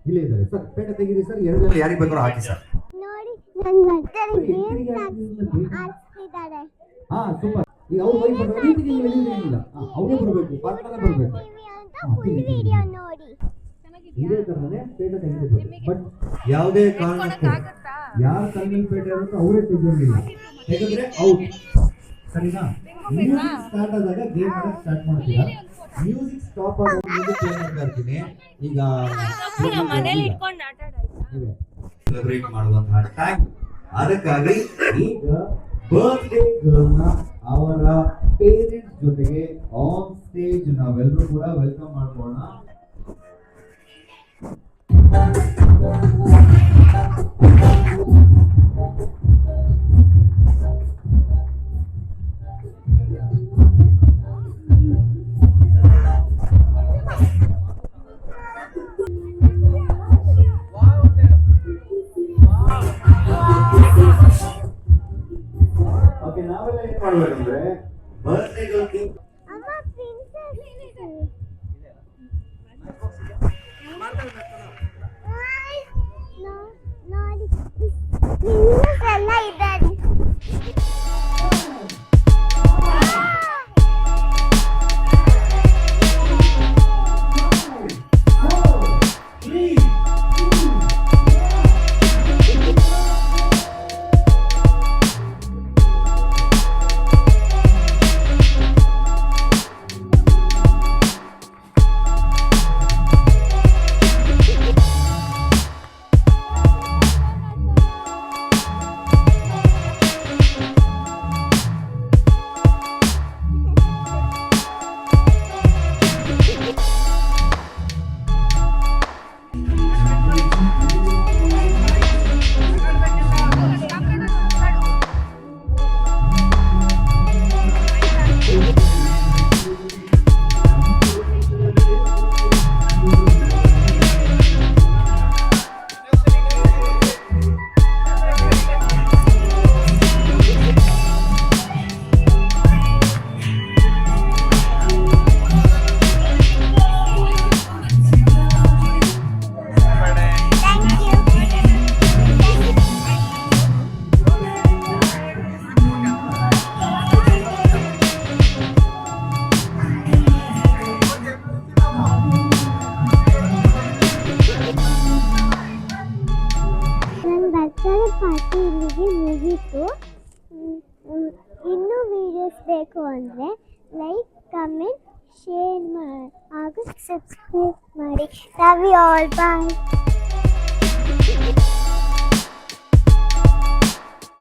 ಇಲ್ಲೇ ಇದ್ದಾರೆ ಸರ್, ಪೇಟ ತೆಗೀರಿ ಸರ್. ಎರಡರಲ್ಲಿ ಯಾರಿಗೆ ಬೇಕಾದ್ರೂ ಹಾಕಿ ಸರ್. ಹಾ ಸೂಪರ್. ಈಗ ಅವ್ರು ವೈಫ್ ಇಲ್ಲ, ಅವರೇ ಬರಬೇಕು, ಪಾರ್ಟ್ನರ್ ಬರಬೇಕು. ಇದೇ ತರನೇ ಪೇಟ ತೆಗಿಬೇಕು. ಬಟ್ ಯಾವುದೇ ಕಾರಣಕ್ಕೂ ಯಾರ ಕಣ್ಣಿನ ಪೇಟ ಇರುತ್ತೋ ಅವರೇ ತೆಗಿಯೋದಿಲ್ಲ, ತೆಗೆದ್ರೆ ಔಟ್. ಸರಿನಾ? ಮ್ಯೂಸಿಕ್ ಸ್ಟಾರ್ಟ್ ಆದಾಗ ಗೇಮ್ ಆಡೋಕೆ ಸ್ಟಾರ್ಟ್ ಮಾಡ್ತೀರಾ. ಮ್ಯೂಸಿಕ್ ಸ್ಟಾಪ್ ಆದಾಗ ಪ್ಲೇ ಮಾಡ್ತಾ ಇರ್ತೀನಿ. ಈಗ ಸೆಲೆಬ್ರೇಟ್ ಮಾಡುವಂತಹ ಟೈಮ್. ಅದಕ್ಕಾಗಿ ಈಗ ಬರ್ತ್ಡೇ ಗರ್ಲ್ನ ಅವರ ಪೇರೆಂಟ್ಸ್ ಜೊತೆಗೆ ಆನ್ ಸ್ಟೇಜ್ ನಾವೆಲ್ಲರೂ ಕೂಡ ವೆಲ್ಕಮ್ ಮಾಡೋಣ. ಓಕೆ, ನಾವೆಲ್ಲ ಏನ್ ಮಾಡ್ಬೇಕಂದ್ರೆ ಬರ್ತ್ಡೇ ಗರ್ಲ್ ಪಾರ್ಟಿ ಇಲ್ಲಿಗೆ ಮುಗೀತು. ಇನ್ನೂ ವಿಡಿಯೋಸ್ ಬೇಕು ಅಂದರೆ ಲೈಕ್, ಕಮೆಂಟ್, ಶೇರ್ ಹಾಗೂ ಸಬ್ಸ್ಕ್ರೈಬ್ ಮಾಡಿ. Love you all, bye.